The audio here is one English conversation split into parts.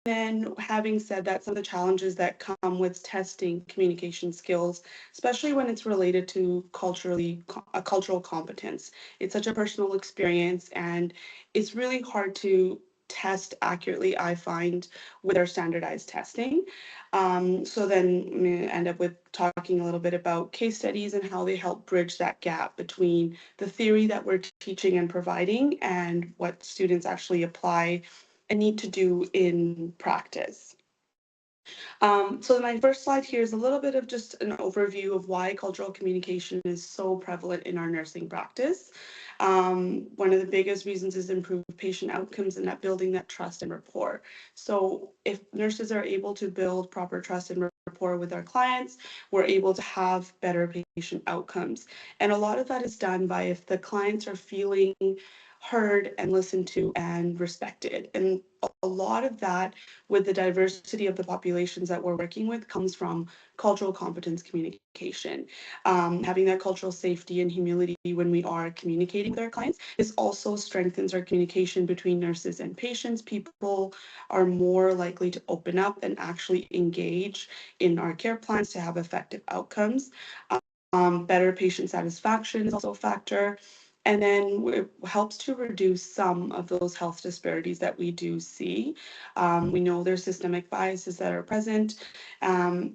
then having said that, some of the challenges that come with testing communication skills, especially when it's related to cultural competence. It's such a personal experience, and it's really hard to test accurately, I find, with our standardized testing. So then I'm going to end up with talking a little bit about case studies and how they help bridge that gap between the theory that we're teaching and providing and what students actually apply and need to do in practice. So my first slide here is a little bit of just an overview of why cultural communication is so prevalent in our nursing practice. One of the biggest reasons is improved patient outcomes and that building that trust and rapport. So if nurses are able to build proper trust and rapport with our clients, we're able to have better patient outcomes. And a lot of that is done by if the clients are feeling heard and listened to and respected. And a lot of that with the diversity of the populations that we're working with comes from cultural competence communication. Having that cultural safety and humility when we are communicating with our clients. This also strengthens our communication between nurses and patients. People are more likely to open up and actually engage in our care plans to have effective outcomes. Better patient satisfaction is also a factor. And then it helps to reduce some of those health disparities that we do see. We know there's systemic biases that are present.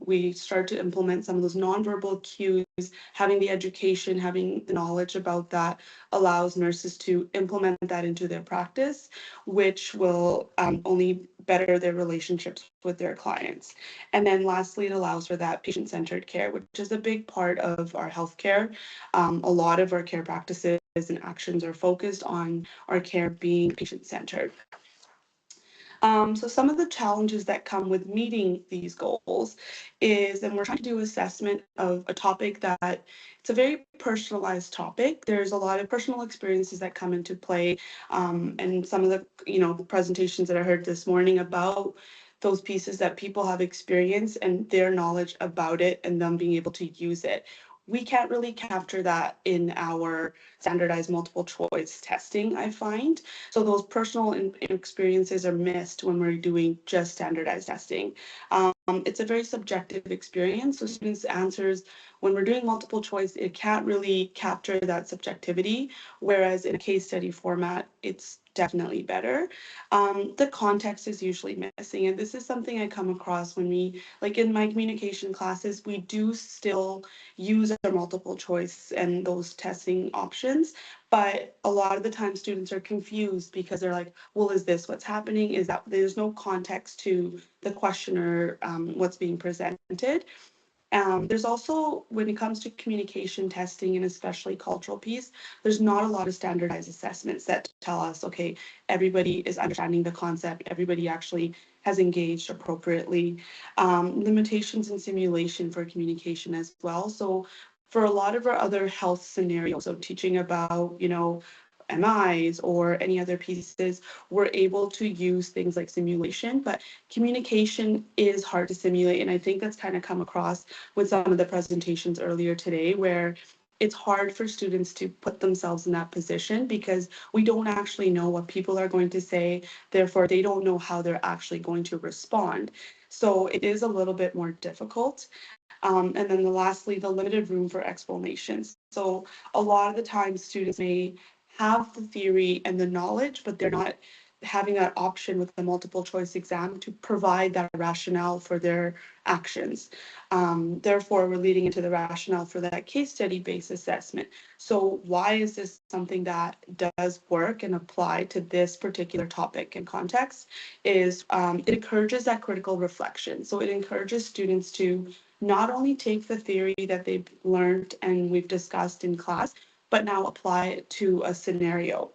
We start to implement some of those nonverbal cues. Having the education, having the knowledge about that allows nurses to implement that into their practice, which will only better their relationships with their clients. And then lastly, it allows for that patient-centered care, which is a big part of our healthcare. A lot of our care practices and actions are focused on our care being patient-centered. So some of the challenges that come with meeting these goals is, and we're trying to do assessment of a topic that it's a very personalized topic. There's a lot of personal experiences that come into play, and some of the presentations that I heard this morning about those pieces that people have experienced and their knowledge about it and them being able to use it. We can't really capture that in our standardized multiple choice testing, I find. So those personal experiences are missed when we're doing just standardized testing. It's a very subjective experience. So students' answers, when we're doing multiple choice, it can't really capture that subjectivity, whereas in a case study format, it's definitely better. The context is usually missing, and this is something I come across when like in my communication classes, we do still use our multiple choice and those testing options, but a lot of the time students are confused because they're like, well, is this what's happening? Is that there's no context to the question or what's being presented. There's also, when it comes to communication testing and especially cultural piece, there's not a lot of standardized assessments that tell us, okay, everybody is understanding the concept, everybody actually has engaged appropriately. Limitations in simulation for communication as well. So for a lot of our other health scenarios, so teaching about, MIs or any other pieces, we're able to use things like simulation, but communication is hard to simulate. And I think that's kind of come across with some of the presentations earlier today, where it's hard for students to put themselves in that position because we don't actually know what people are going to say. Therefore, they don't know how they're actually going to respond. So it is a little bit more difficult. And then lastly, the limited room for explanations. So a lot of the times students may have the theory and the knowledge, but they're not having that option with the multiple choice exam to provide that rationale for their actions. Therefore, we're leading into the rationale for that case study based assessment. So why is this something that does work and apply to this particular topic and context is it encourages that critical reflection. So it encourages students to not only take the theory that they've learned and we've discussed in class, but now apply it to a scenario.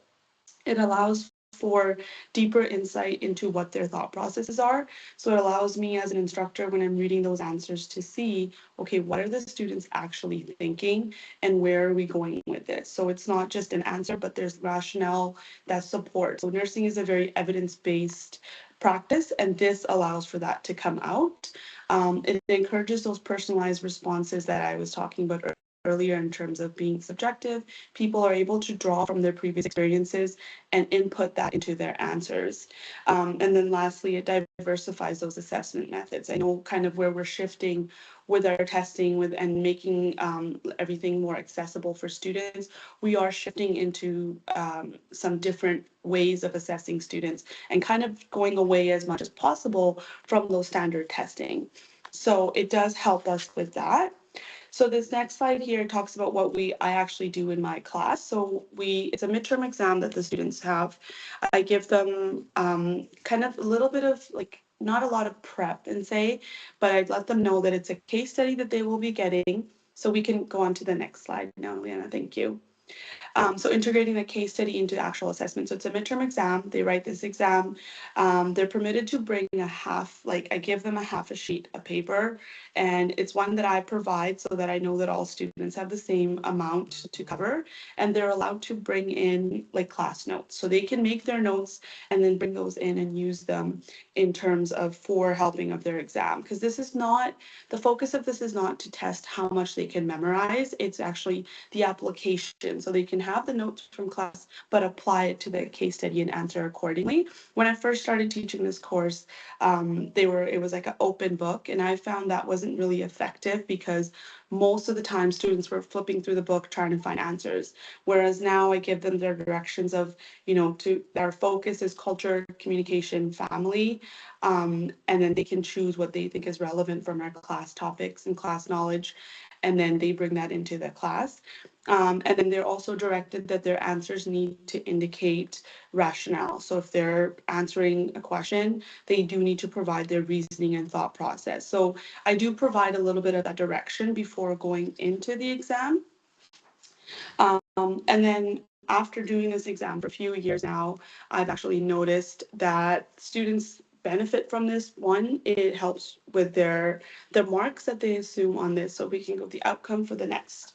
It allows for deeper insight into what their thought processes are. So it allows me as an instructor when I'm reading those answers to see, okay, what are the students actually thinking and where are we going with this? So it's not just an answer, but there's rationale that supports. So nursing is a very evidence-based practice, and this allows for that to come out. It encourages those personalized responses that I was talking about earlier in terms of being subjective. People are able to draw from their previous experiences and input that into their answers. And then lastly, it diversifies those assessment methods. I know kind of where we're shifting with our testing with and making everything more accessible for students. We are shifting into some different ways of assessing students and kind of going away as much as possible from those standard testing. So it does help us with that. So this next slide here talks about what I actually do in my class. So it's a midterm exam that the students have. I give them kind of a little bit of like not a lot of prep and say, but I'd let them know that it's a case study that they will be getting. So we can go on to the next slide now, Leanna, thank you. So integrating the case study into actual assessment. So it's a midterm exam. They write this exam. They're permitted to bring a half, like I give them a half a sheet of paper, and it's one that I provide so that I know that all students have the same amount to cover, and they're allowed to bring in like class notes. So they can make their notes and then bring those in and use them in terms of for helping of their exam. Because this is not, the focus of this is not to test how much they can memorize. It's actually the application. So they can have the notes from class, but apply it to the case study and answer accordingly. When I first started teaching this course, it was like an open book, and I found that wasn't really effective because most of the time students were flipping through the book trying to find answers. Whereas now I give them their directions of, to our focus is culture, communication, family, and then they can choose what they think is relevant from our class topics and class knowledge, and then they bring that into the class. And then they're also directed that their answers need to indicate rationale. So if they're answering a question, they do need to provide their reasoning and thought process. So I do provide a little bit of that direction before going into the exam. And then after doing this exam for a few years now, I've actually noticed that students benefit from this. One, it helps with the marks that they assume on this. So we can go the outcome for the next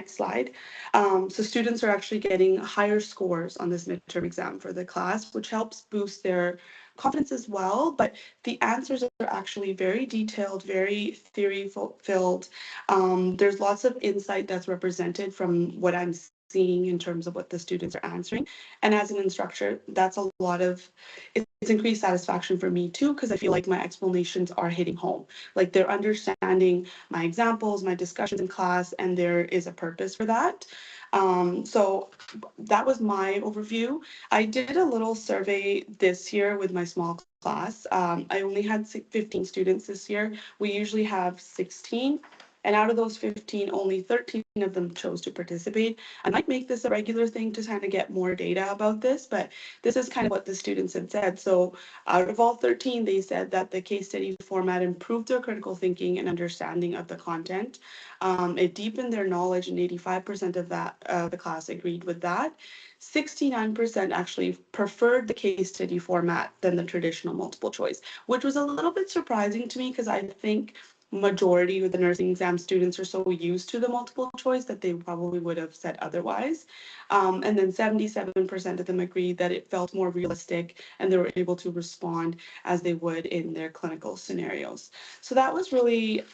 slide. So students are actually getting higher scores on this midterm exam for the class, which helps boost their confidence as well. But the answers are actually very detailed, very theory filled. There's lots of insight that's represented from what I'm seeing in terms of what the students are answering. And as an instructor, that's a lot of, it's increased satisfaction for me too, because I feel like my explanations are hitting home. Like they're understanding my examples, my discussions in class, and there is a purpose for that. So that was my overview. I did a little survey this year with my small class. I only had 15 students this year. We usually have 16. And out of those 15, only 13 of them chose to participate. I might make this a regular thing to kind of get more data about this, but this is kind of what the students had said. So out of all 13, they said that the case study format improved their critical thinking and understanding of the content. It deepened their knowledge, and 85% of the class agreed with that. 69% actually preferred the case study format than the traditional multiple choice, which was a little bit surprising to me because I think majority of the nursing exam students are so used to the multiple choice that they probably would have said otherwise. And then 77% of them agreed that it felt more realistic and they were able to respond as they would in their clinical scenarios. So that was really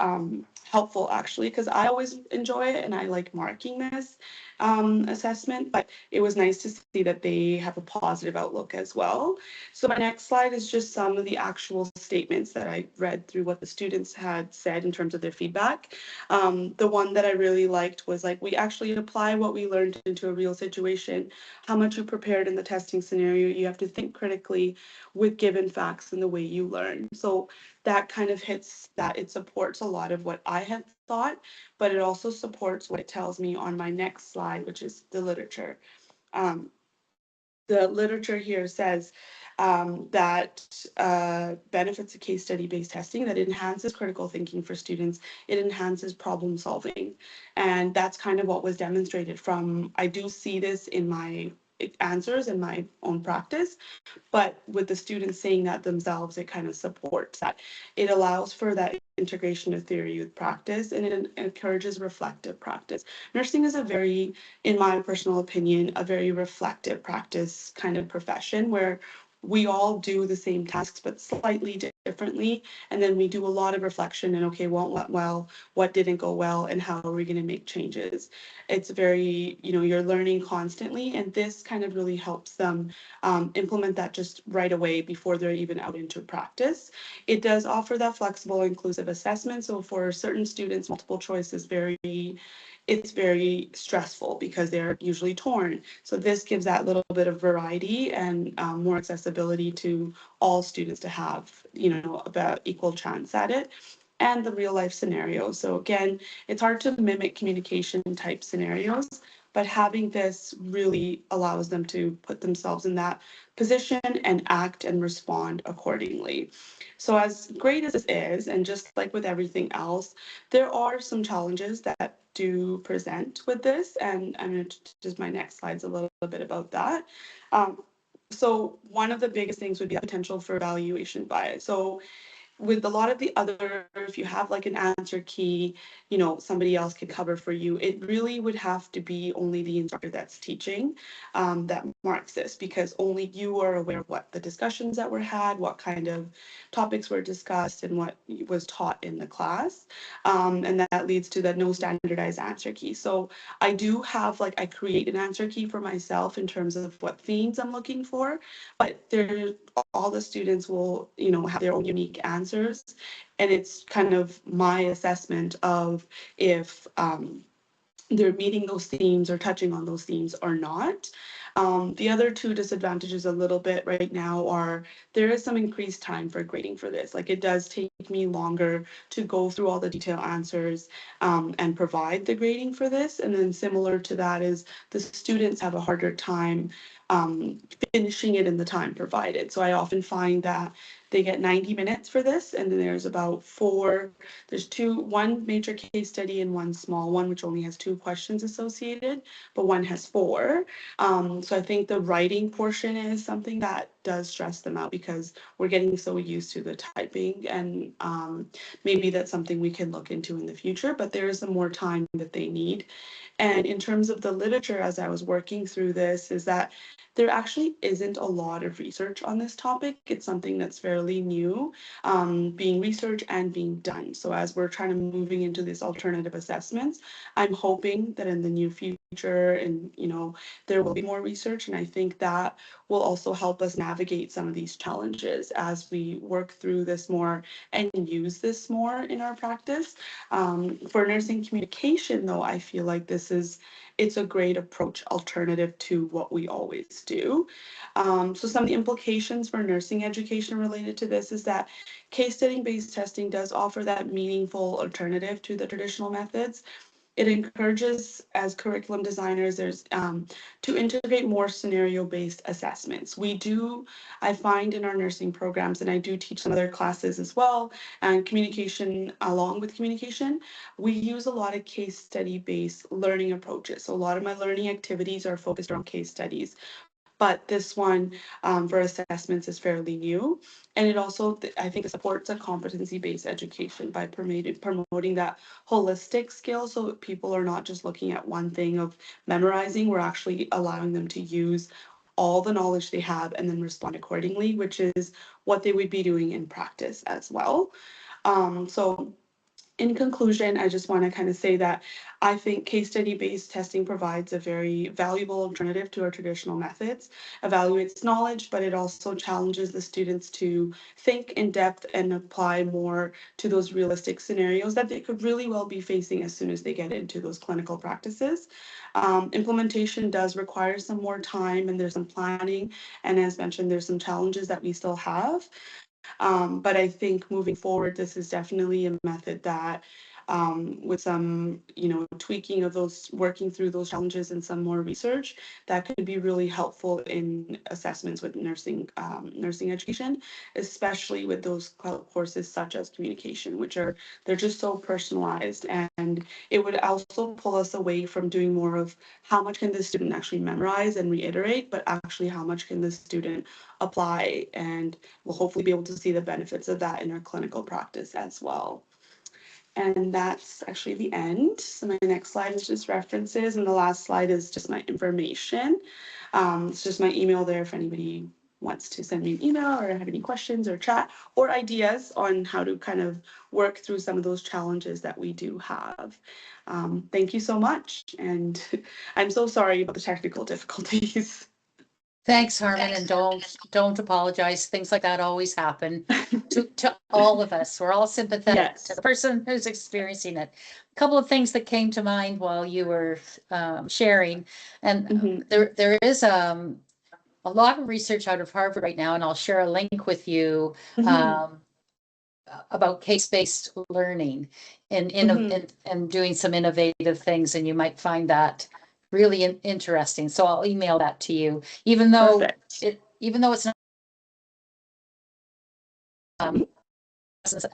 helpful actually, because I always enjoy it and I like marking this assessment, but it was nice to see that they have a positive outlook as well. So my next slide is just some of the actual statements that I read through what the students had said in terms of their feedback. The one that I really liked was like, we actually apply what we learned into a real situation. How much you prepared in the testing scenario, you have to think critically with given facts and the way you learn. So that kind of hits that. It supports a lot of what I had thought, but it also supports what it tells me on my next slide, which is the literature. Um, the literature here says that benefits of case study based testing, that it enhances critical thinking for students, it enhances problem solving. And that's kind of what was demonstrated from, I do see this in my answers in my own practice, but with the students saying that themselves, it kind of supports that. It allows for that integration of theory with practice, and it encourages reflective practice. Nursing is a very, in my personal opinion, a very reflective practice kind of profession where we all do the same tasks, but slightly differently. And then we do a lot of reflection and, okay, what went well, what didn't go well, and how are we going to make changes. It's very, you're learning constantly. And this kind of really helps them implement that just right away before they're even out into practice. It does offer that flexible, inclusive assessment. So for certain students, multiple choice is it's very stressful because they're usually torn. So this gives that little bit of variety and more accessibility to all students to have, about equal chance at it. And the real life scenarios. So again, it's hard to mimic communication type scenarios, but having this really allows them to put themselves in that position and act and respond accordingly. So as great as this is, and just like with everything else, there are some challenges that do present with this, and I'm going to just my next slide's a little bit about that. So one of the biggest things would be the potential for evaluation bias. So with a lot of the other, if you have like an answer key, somebody else could cover for you. It really would have to be only the instructor that's teaching that marks this, because only you are aware of what the discussions that were had, what kind of topics were discussed, and what was taught in the class. And that leads to that no standardized answer key. So I do have I create an answer key for myself in terms of what themes I'm looking for, but all the students will, have their own unique answers. And it's kind of my assessment of if they're meeting those themes or touching on those themes or not. The other two disadvantages a little bit right now are there is some increased time for grading for this. Like it does take me longer to go through all the detailed answers and provide the grading for this. And then similar to that is the students have a harder time um, finishing it in the time provided. So I often find that they get 90 minutes for this, and then there's about one major case study and one small one, which only has 2 questions associated, but one has 4. So I think the writing portion is something that does stress them out because we're getting so used to the typing, and maybe that's something we can look into in the future, but there is some more time that they need. And in terms of the literature, as I was working through this, is that there actually isn't a lot of research on this topic. It's something that's fairly new, being researched and being done. So as we're trying to moving into these alternative assessments, I'm hoping that in the near future, and there will be more research, and I think that will also help us navigate some of these challenges as we work through this more and use this more in our practice. For nursing communication, though, I feel like it's a great approach alternative to what we always do. So some of the implications for nursing education related to this is that case study based testing does offer that meaningful alternative to the traditional methods. It encourages, as curriculum designers, to integrate more scenario-based assessments. I find in our nursing programs, and I do teach some other classes as well, and communication, along with communication, we use a lot of case study-based learning approaches. So a lot of my learning activities are focused around case studies, but this one for assessments is fairly new. And it also, I think, supports a competency-based education by promoting that holistic skill, so people are not just looking at one thing of memorizing. We're actually allowing them to use all the knowledge they have and then respond accordingly, which is what they would be doing in practice as well. So in conclusion, I just want to kind of say that I think case study based testing provides a very valuable alternative to our traditional methods, evaluates knowledge, but it also challenges the students to think in depth and apply more to those realistic scenarios that they could really well be facing as soon as they get into those clinical practices. Implementation does require some more time, and there's some planning, and as mentioned, there's some challenges that we still have. But I think moving forward, this is definitely a method that, with some, tweaking of those, working through those challenges and some more research, that could be really helpful in assessments with nursing education, especially with those courses such as communication, they're just so personalized, and it would also pull us away from doing more of how much can the student actually memorize and reiterate, but actually how much can the student apply, and we'll hopefully be able to see the benefits of that in our clinical practice as well. And that's actually the end. So my next slide is just references, and the last slide is just my information. It's just my email there if anybody wants to send me an email or have any questions or chat or ideas on how to kind of work through some of those challenges that we do have. Thank you so much. And I'm so sorry about the technical difficulties. Thanks, Harman, and don't apologize. Things like that always happen to all of us. We're all sympathetic to Yes. the person who's experiencing it. A couple of things that came to mind while you were sharing, and Mhm. there is a lot of research out of Harvard right now, and I'll share a link with you Mhm. about case-based learning Mhm. and doing some innovative things, and you might find that really interesting. So I'll email that to you, Perfect. even though it's not Mhm.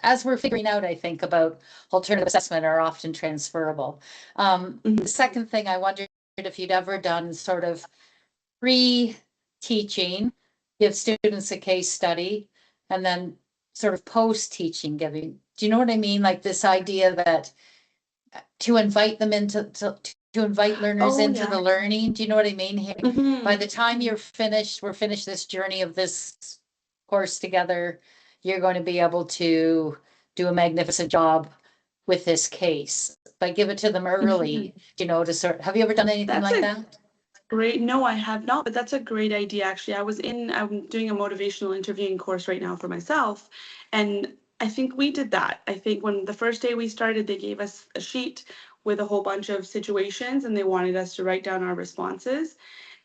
as we're figuring out, I think, about alternative assessment are often transferable. The Mhm. second thing, I wondered if you'd ever done sort of pre-teaching, give students a case study, and then sort of post-teaching giving. Do you know what I mean? Like this idea that to invite them into to invite learners Oh into yeah. the learning. Do you know what I mean? Here, by Mhm. the time you're finished, we're finished this journey of this course together, you're going to be able to do a magnificent job with this case. But give it to them Mhm. early, to sort. Have you ever done anything That's like a that? great. No, I have not, but that's a great idea. Actually, I'm doing a motivational interviewing course right now for myself, and I think we did that. I think when the first day we started, they gave us a sheet with a whole bunch of situations, and they wanted us to write down our responses.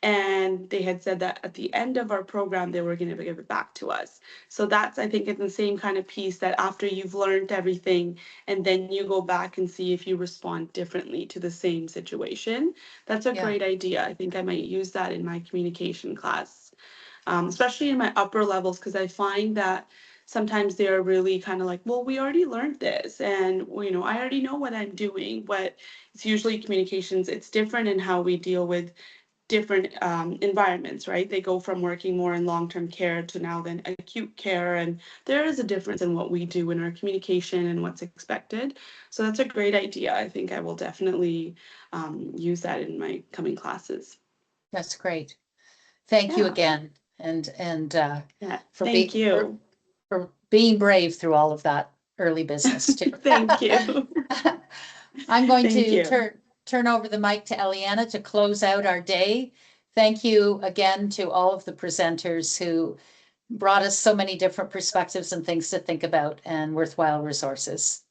And they had said that at the end of our program, they were going to give it back to us. So that's, I think, it's the same kind of piece that after you've learned everything, and then you go back and see if you respond differently to the same situation. That's a Yeah. great idea. I think I might use that in my communication class, especially in my upper levels, because I find that sometimes they're really kind of like, well, we already learned this, and I already know what I'm doing. But it's usually communications. It's different in how we deal with different environments, right? They go from working more in long-term care to now then acute care, and there is a difference in what we do in our communication and what's expected. So that's a great idea. I think I will definitely use that in my coming classes. That's great. Thank you Yeah, again, and yeah. for Thank being you. for being brave through all of that early business too. Thank you. I'm going Thank to you. turn over the mic to Eliana to close out our day. Thank you again to all of the presenters who brought us so many different perspectives and things to think about and worthwhile resources.